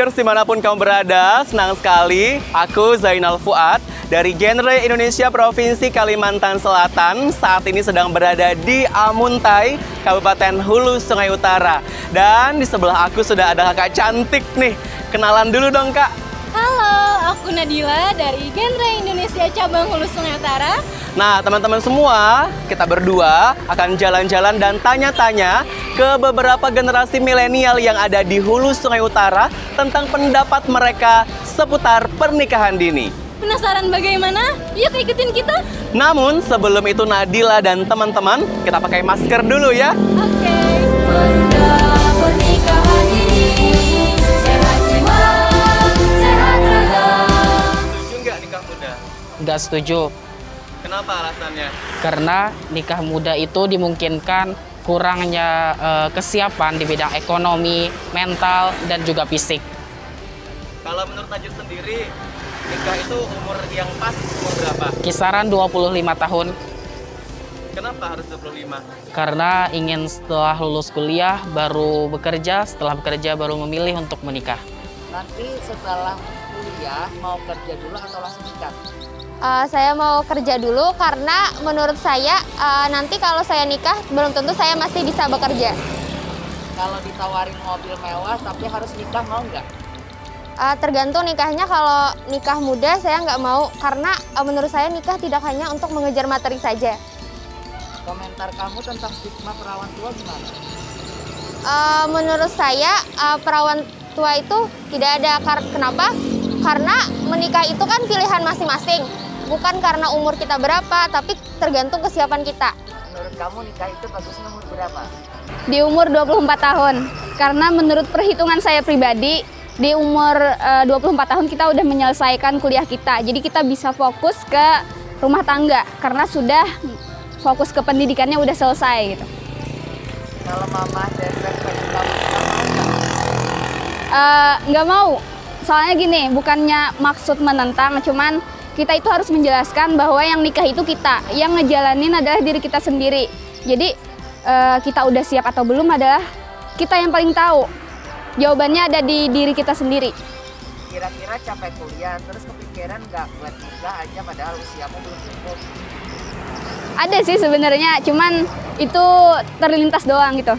Lovers dimanapun kamu berada, senang sekali. Aku Zainal Fuad dari Genre Indonesia Provinsi Kalimantan Selatan. Saat ini sedang berada di Amuntai, Kabupaten Hulu Sungai Utara. Dan di sebelah aku sudah ada kakak cantik nih. Kenalan dulu dong kak. Halo, aku Nadila dari Genre Indonesia Cabang Hulu Sungai Utara. Nah, teman-teman semua, kita berdua akan jalan-jalan dan tanya-tanya ke beberapa generasi milenial yang ada di Hulu Sungai Utara tentang pendapat mereka seputar pernikahan dini. Penasaran bagaimana? Yuk ikutin kita. Namun, sebelum itu Nadila dan teman-teman, kita pakai masker dulu ya. Oke. Pernikahan ini sehat jiwa, sehat raga. Setuju nggak nikah muda? Nggak setuju, Kenapa alasannya? karena nikah muda itu dimungkinkan kurangnya kesiapan di bidang ekonomi, mental, dan juga fisik. Kalau menurut Najib sendiri, nikah itu umur yang pas umur berapa? Kisaran 25 tahun, Kenapa harus 25? karena ingin setelah lulus kuliah baru bekerja, setelah bekerja baru memilih untuk menikah. Nanti setelah kuliah mau kerja dulu atau langsung nikah? Saya mau kerja dulu karena menurut saya nanti kalau saya nikah belum tentu saya masih bisa bekerja. Kalau ditawarin mobil mewah tapi harus nikah, mau nggak? Tergantung nikahnya. Kalau nikah muda saya nggak mau karena menurut saya nikah tidak hanya untuk mengejar materi saja. Komentar kamu tentang stigma perawan tua gimana? Menurut saya perawan tua itu tidak ada. Kenapa? Karena menikah itu kan pilihan masing-masing. Bukan karena umur kita berapa, tapi tergantung kesiapan kita. Menurut kamu nikah itu bagusnya umur berapa? Di umur 24 tahun. Karena menurut perhitungan saya pribadi, di umur 24 tahun kita udah menyelesaikan kuliah kita. Jadi kita bisa fokus ke rumah tangga karena sudah fokus ke pendidikannya udah selesai gitu. Kalau mama desek pengen kamu nikah, mau nggak? Nggak mau. Soalnya gini, bukannya maksud menentang, cuman kita itu harus menjelaskan bahwa yang nikah itu kita, yang ngejalanin adalah diri kita sendiri. Jadi kita udah siap atau belum adalah kita yang paling tahu. Jawabannya ada di diri kita sendiri. Kira-kira capek kuliah terus kepikiran nggak buat nikah aja padahal usiamu belum cukup? Ada sih sebenarnya, cuman itu terlintas doang gitu.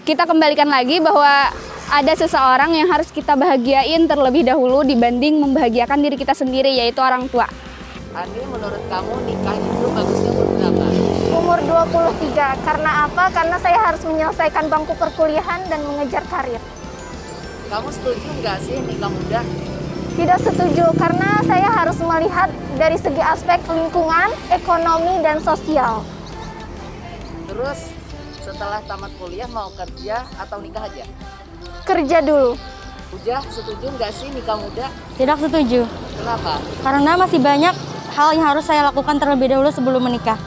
Kita kembalikan lagi bahwa ada seseorang yang harus kita bahagiain terlebih dahulu dibanding membahagiakan diri kita sendiri, yaitu orang tua. Ani, menurut kamu nikah itu bagusnya umur berapa? Umur 23. Karena apa? Karena saya harus menyelesaikan bangku perkuliahan dan mengejar karir. Kamu setuju nggak sih nikah muda? Tidak setuju karena saya harus melihat dari segi aspek lingkungan, ekonomi, dan sosial. Terus setelah tamat kuliah mau kerja atau nikah aja? Kerja dulu. Udah setuju nggak sih nikah muda? Tidak setuju, Kenapa? karena masih banyak hal yang harus saya lakukan terlebih dahulu sebelum menikah.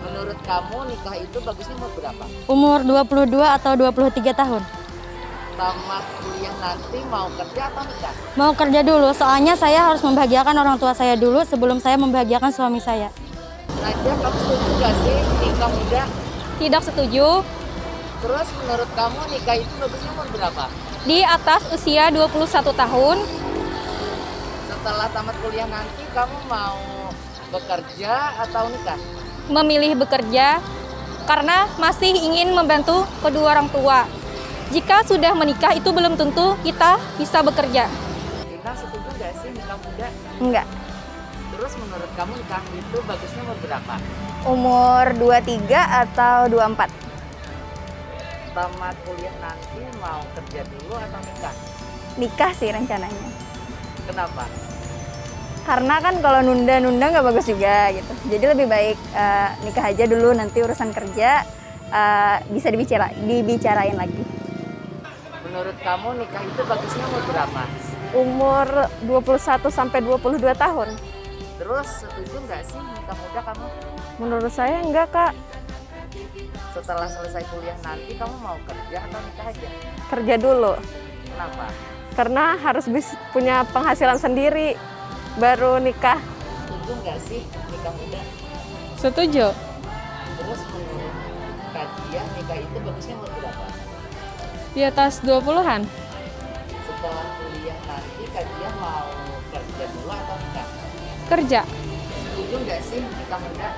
Menurut kamu nikah itu bagusnya umur berapa? Umur 22 atau 23 tahun. Tamat kuliah nanti mau kerja atau nikah? Mau kerja dulu, soalnya saya harus membahagiakan orang tua saya dulu sebelum saya membahagiakan suami saya. Nadia, kamu setuju nggak sih nikah muda? Tidak setuju. Terus menurut kamu nikah itu bagusnya umur berapa? Di atas usia 21 tahun, Setelah tamat kuliah nanti kamu mau bekerja atau nikah? memilih bekerja karena masih ingin membantu kedua orang tua. Jika sudah menikah itu belum tentu kita bisa bekerja. Ina, setuju nggak sih nikah muda? Enggak. Terus menurut kamu nikah itu bagusnya umur berapa? Umur 23 atau 24. Tamat kuliah nanti mau kerja dulu atau nikah? Nikah sih rencananya. Kenapa? Karena kan kalau nunda-nunda nggak bagus juga gitu. Jadi lebih baik nikah aja dulu, nanti urusan kerja bisa dibicarain lagi. Menurut kamu nikah itu bagusnya umur berapa? Umur 21 sampai 22 tahun. Terus setuju nggak sih nikah muda kamu? Menurut saya enggak, Kak. Setelah selesai kuliah nanti kamu mau kerja atau nikah aja? Kerja dulu. Kenapa? Karena harus punya penghasilan sendiri, baru nikah. Setuju nggak sih nikah muda? Setuju. Terus menurut kajian nikah itu bagusnya umur berapa? Di atas 20-an. setelah kuliah nanti kalian mau kerja dulu atau nikah? Kerja. Setuju nggak sih nikah muda?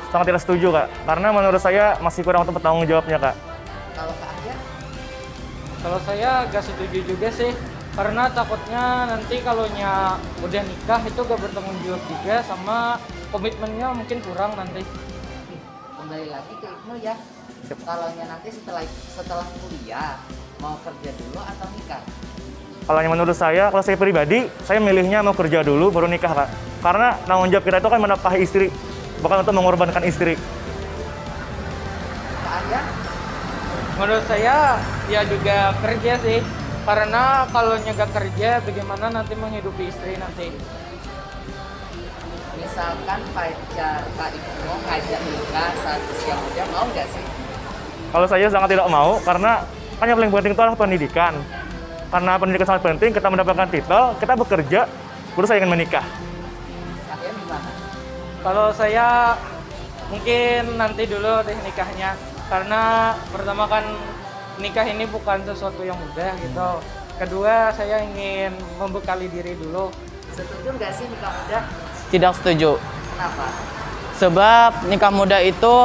Sangat tidak setuju, Kak. Karena menurut saya masih kurang untuk bertanggung jawabnya, Kak. Kalau Kak Arya? Kalau saya agak setuju juga sih, karena takutnya nanti kalau udah nikah itu gak bertanggung jawab juga, sama komitmennya mungkin kurang nanti. Kembali lagi ke Ibnu ya. Kalau nanti setelah kuliah mau kerja dulu atau nikah? Kalau yang menurut saya, kalau saya pribadi, saya milihnya mau kerja dulu baru nikah, Kak. Karena tanggung jawab kita itu kan menafkahi istri, bukan untuk mengorbankan istri. Kak Arya? Menurut saya ya juga kerja sih, karena kalau nggak kerja bagaimana nanti menghidupi istri nanti. Misalkan pacar Kak Ibnu ngajak nikah saat usia muda, mau nggak sih? Kalau saya sangat tidak mau, karena kan yang paling penting itu adalah pendidikan. Karena pendidikan sangat penting, kita mendapatkan titel, kita bekerja, baru saya ingin menikah. Kalian gimana? Kalau saya mungkin nanti dulu deh nikahnya, karena pertama kan nikah ini bukan sesuatu yang mudah gitu. Kedua, saya ingin membekali diri dulu. Setuju nggak sih nikah muda? Tidak setuju. Kenapa? Sebab nikah muda itu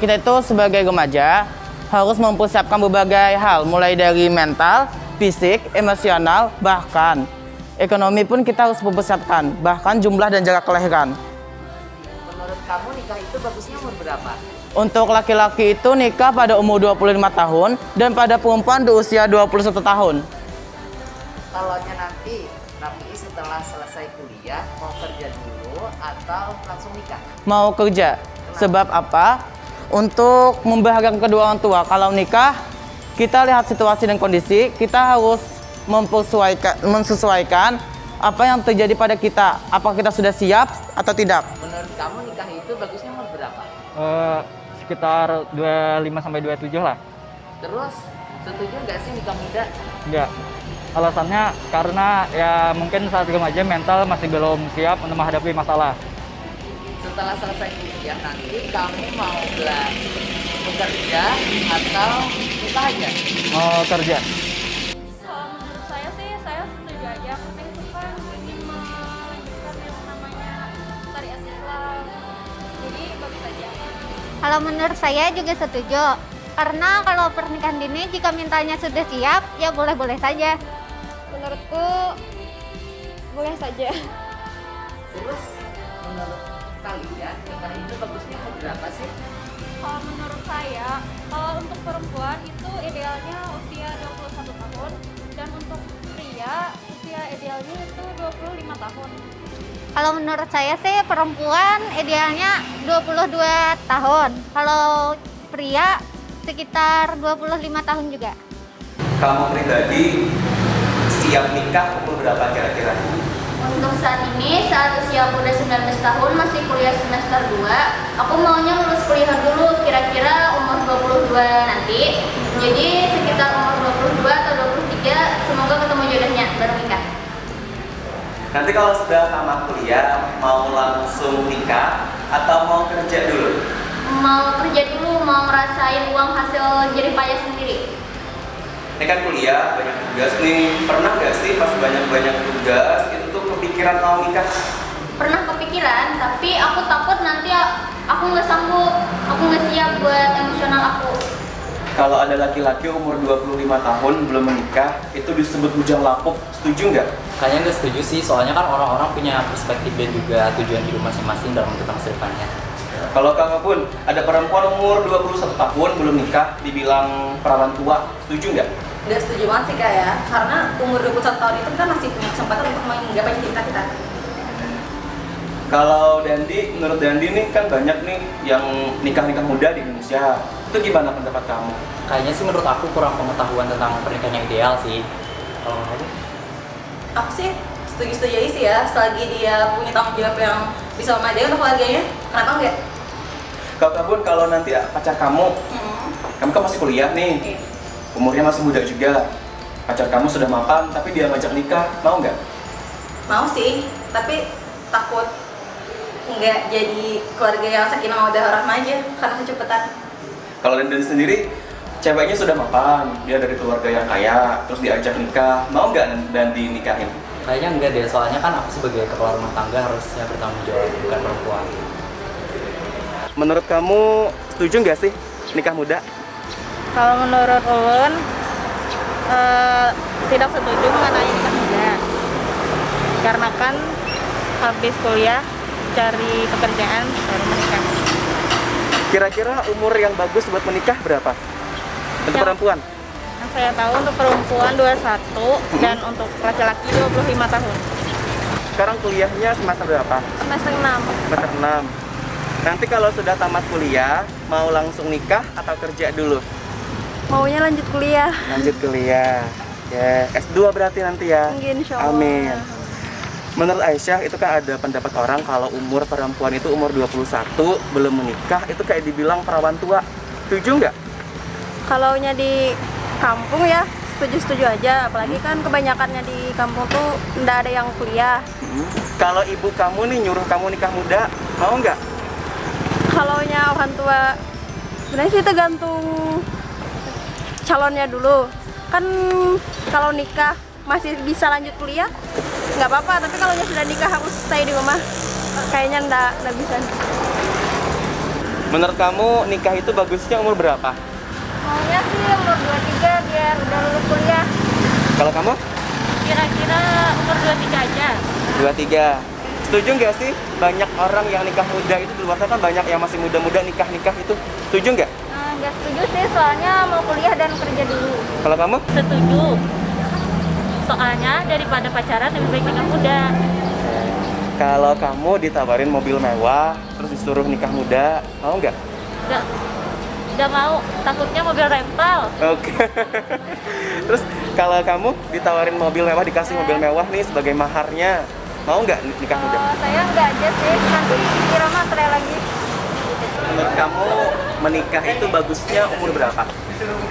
kita itu sebagai remaja harus mempersiapkan berbagai hal, mulai dari mental, fisik, emosional, bahkan ekonomi pun kita harus mempersiapkan, bahkan jumlah dan jarak kelahiran. Menurut kamu nikah itu bagusnya umur berapa? Untuk laki-laki itu nikah pada umur 25 tahun dan pada perempuan di usia 21 tahun. Kalau nanti Rafi setelah selesai kuliah mau kerja dulu atau langsung nikah? Mau kerja. Sebab apa? Untuk membahagiakan kedua orang tua. Kalau nikah, kita lihat situasi dan kondisi, kita harus menyesuaikan apa yang terjadi pada kita. Apakah kita sudah siap atau tidak? Menurut kamu nikah itu bagusnya umur berapa? Sekitar 25-27 lah. Terus setuju nggak sih nikah muda? Enggak. Alasannya karena ya mungkin saat remaja mental masih belum siap untuk menghadapi masalah. Setelah selesai kuliah nanti kamu mau bekerja atau nikah aja? Mau kerja. Kalau menurut saya sih, saya setuju aja. Karena itu kan ingin melanjutkan yang namanya syariat Islam. Jadi bagus aja. Kalau menurut saya juga setuju. Karena kalau pernikahan dini jika mentalnya sudah siap, ya boleh-boleh saja. Menurutku boleh saja. Terus menurut kalian nikah itu bagusnya umur berapa sih? Kalau menurut saya, kalau untuk perempuan itu idealnya usia 21 tahun dan untuk pria usia idealnya itu 25 tahun. Kalau menurut saya sih perempuan idealnya 22 tahun. Kalau pria sekitar 25 tahun juga. Kamu pribadi siap nikah umur berapa kira-kira? Untuk saat ini, saat usia aku udah 19 tahun, masih kuliah semester 2, aku maunya lulus kuliah dulu, kira-kira umur 22 nanti. Jadi sekitar umur 22 atau 23, semoga ketemu jodohnya, baru nikah. Nanti kalau sudah tamat kuliah, mau langsung nikah atau mau kerja dulu? Mau kerja dulu, mau ngerasain uang hasil jerih payah sendiri. Ini kan kuliah, banyak tugas nih. Pernah nggak sih pas banyak-banyak tugas, itu tuh kepikiran mau nikah? Pernah kepikiran, tapi aku takut nanti aku nggak sanggup, aku nggak siap buat emosional aku. Kalau ada laki-laki umur 25 tahun belum menikah, itu disebut bujang lapuk. Setuju nggak? Kayaknya nggak setuju sih, soalnya kan orang-orang punya perspektif dan juga tujuan hidup masing-masing dalam menentukan masa depannya. Kalau kamu pun ada perempuan umur 21 tahun belum nikah, dibilang perawan tua, setuju nggak? Nggak setuju banget sih Kak ya, karena umur 21 tahun itu kita masih punya kesempatan untuk menggapai cita kita. Kalau Dandi, menurut Dandi nih kan banyak nih yang nikah-nikah muda di Indonesia. Itu gimana pendapat kamu? Kayaknya sih menurut aku kurang pengetahuan tentang pernikahan yang ideal sih. Kalau kamu? Aku sih setuju-setuju aja sih ya, selagi dia punya tanggung jawab yang bisa memadai untuk keluarganya, kenapa enggak? Kalau kamu, kalau nanti pacar kamu kan masih kuliah nih, umurnya masih muda juga, pacar kamu sudah mapan, tapi dia ngajak nikah, mau nggak? Mau sih, tapi takut nggak jadi keluarga yang sakinah mawaddah warahmah aja karena kecepatan. Kalau Dandi sendiri, ceweknya sudah mapan, dia dari keluarga yang kaya, terus diajak nikah, mau nggak dan dinikahin? Kayaknya enggak deh, soalnya kan aku sebagai kepala rumah tangga harusnya bertanggung jawab, bukan perempuan. Menurut kamu setuju nggak sih nikah muda? Kalau menurut ulun tidak setuju mengenai nikah muda. Karena kan habis kuliah cari pekerjaan baru menikah. Kira-kira umur yang bagus buat menikah berapa? Untuk perempuan? Yang saya tahu untuk perempuan 21 dan untuk laki-laki 25 tahun. Sekarang kuliahnya semester berapa? Semester 6. Semester 6. Nanti kalau sudah tamat kuliah, mau langsung nikah atau kerja dulu? Maunya lanjut kuliah. Lanjut kuliah. Ya, S2 berarti nanti ya? Mungkin, insya Allah. Amin. Menurut Aisyah, itu kan ada pendapat orang kalau umur perempuan itu umur 21, belum menikah, itu kayak dibilang perawan tua. Setuju nggak? Kalaunya di kampung ya, setuju-setuju aja. Apalagi kan kebanyakannya di kampung tuh nggak ada yang kuliah. Kalau ibu kamu nih nyuruh kamu nikah muda, mau nggak? Kalaunya orang tua, sebenarnya sih tergantung calonnya dulu. Kan kalau nikah masih bisa lanjut kuliah, nggak apa-apa. Tapi kalau sudah nikah harus stay di rumah, kayaknya nggak bisa. Menurut kamu nikah itu bagusnya umur berapa? Maunya sih umur 23 biar udah lulus kuliah. Kalau kamu? Kira-kira umur 23 aja. 23. Setuju nggak sih banyak orang yang nikah muda itu di luar sana kan banyak yang masih muda-muda nikah itu? Setuju nggak? Nggak setuju sih, soalnya mau kuliah dan kerja dulu. Kalau kamu? Setuju. Soalnya daripada pacaran lebih baik nikah muda. Kalau kamu ditawarin mobil mewah, terus disuruh nikah muda, mau nggak? Nggak mau, takutnya mobil rental. Oke. Terus kalau kamu ditawarin mobil mewah, dikasih mobil mewah nih sebagai maharnya, mau nggak nikah muda? Saya nggak aja sih, nanti kira matre lagi. Menurut kamu menikah itu bagusnya umur berapa?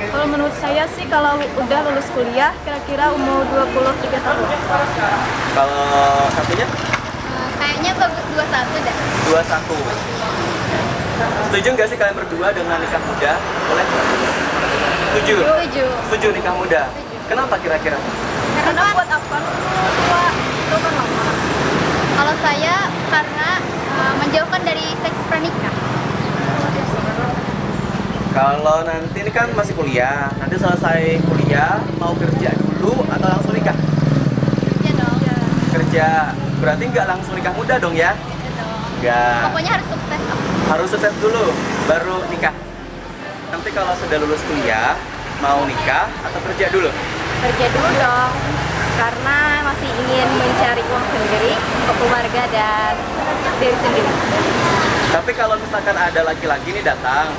Kalau menurut saya sih kalau udah lulus kuliah kira-kira umur 23 tahun. Kalau satunya? Kayaknya bagus 21 dah. 21. Setuju nggak sih kalian berdua dengan nikah muda? Boleh? Setuju? Setuju. Setuju nikah muda? Kenapa kira-kira? Karena buat apa tua itu kan lama. Kalau saya karena menjauhkan dari seks pranikah. Kalau nanti ini kan masih kuliah, nanti selesai kuliah mau kerja dulu atau langsung nikah? Kerja dong. Kerja, berarti nggak langsung nikah muda dong ya? Nggak. Pokoknya harus sukses. Harus sukses dulu, baru nikah. Nanti kalau sudah lulus kuliah, mau nikah atau kerja dulu? Kerja dulu dong, karena masih ingin mencari uang sendiri untuk keluarga dan diri sendiri. Tapi kalau misalkan ada laki-laki nih datang,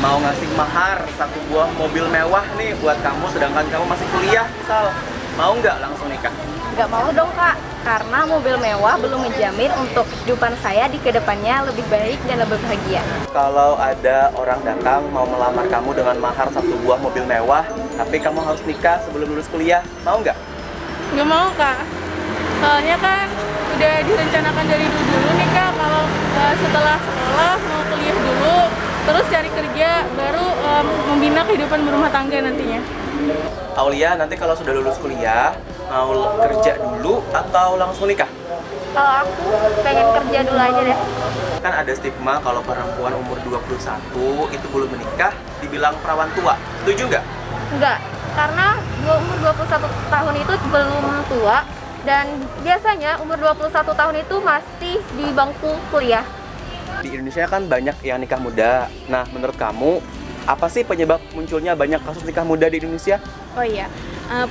mau ngasih mahar satu buah mobil mewah nih buat kamu, sedangkan kamu masih kuliah misal, mau nggak langsung nikah? Nggak mau dong kak, karena mobil mewah belum menjamin untuk kehidupan saya di kedepannya lebih baik dan lebih bahagia. Kalau ada orang datang mau melamar kamu dengan mahar satu buah mobil mewah, tapi kamu harus nikah sebelum lulus kuliah, mau nggak? Nggak mau kak, soalnya kan udah direncanakan dari dulu nih kak, kalau setelah sekolah mau kuliah dulu, terus cari kerja, baru membina kehidupan berumah tangga nantinya. Aulia, nanti kalau sudah lulus kuliah, mau kerja dulu atau langsung nikah? Kalau aku pengen kerja dulu aja deh. Kan ada stigma kalau perempuan umur 21 itu belum menikah, dibilang perawan tua. Setuju nggak? Enggak, karena umur 21 tahun itu belum tua, dan biasanya umur 21 tahun itu masih di bangku kuliah. Di Indonesia kan banyak yang nikah muda. Nah, menurut kamu, apa sih penyebab munculnya banyak kasus nikah muda di Indonesia? Oh iya,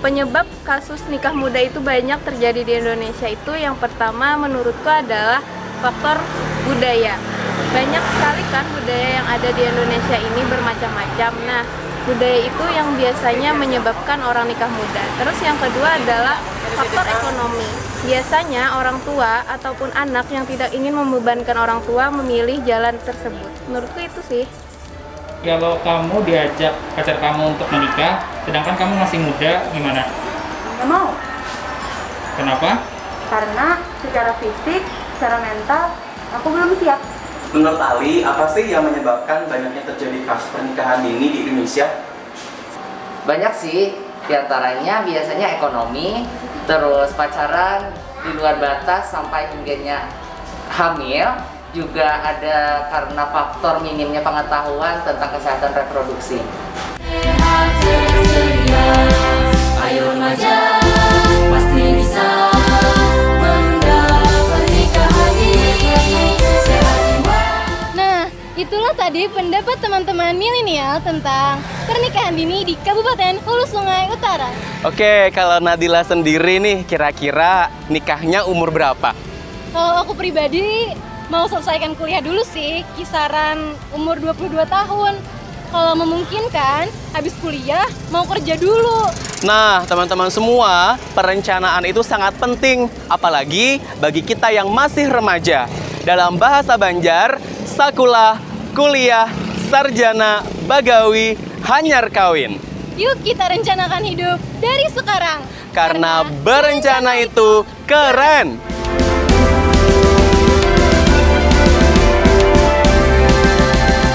penyebab kasus nikah muda itu banyak terjadi di Indonesia itu yang pertama menurutku adalah faktor budaya. Banyak sekali kan budaya yang ada di Indonesia ini bermacam-macam. Nah, budaya itu yang biasanya menyebabkan orang nikah muda. Terus yang kedua adalah faktor ekonomi. Biasanya orang tua ataupun anak yang tidak ingin membebankan orang tua memilih jalan tersebut. Menurutku itu sih. Kalau kamu diajak pacar kamu untuk menikah, sedangkan kamu masih muda, gimana? Nggak mau. Kenapa? Karena secara fisik, secara mental, aku belum siap. Menurut Ali, apa sih yang menyebabkan banyaknya terjadi kasus pernikahan dini di Indonesia? Banyak sih, diantaranya biasanya ekonomi, terus pacaran di luar batas sampai hingganya hamil, juga ada karena faktor minimnya pengetahuan tentang kesehatan reproduksi. Sehat cerdas ceria, ayo remaja pasti bisa menunda pernikahan ini. Sehat jiwa. Nah, itulah tadi pendapat teman-teman milenial tentang pernikahan dini di Kabupaten Hulu Sungai Utara. Oke, kalau Nadila sendiri nih, kira-kira nikahnya umur berapa? Kalau aku pribadi mau selesaikan kuliah dulu sih, kisaran umur 22 tahun. Kalau memungkinkan, habis kuliah mau kerja dulu. Nah, teman-teman semua, perencanaan itu sangat penting, apalagi bagi kita yang masih remaja. Dalam bahasa Banjar, sakulah, kuliah, sarjana, bagawi, hanyar kawin. Yuk kita rencanakan hidup dari sekarang. Karena berencana itu keren.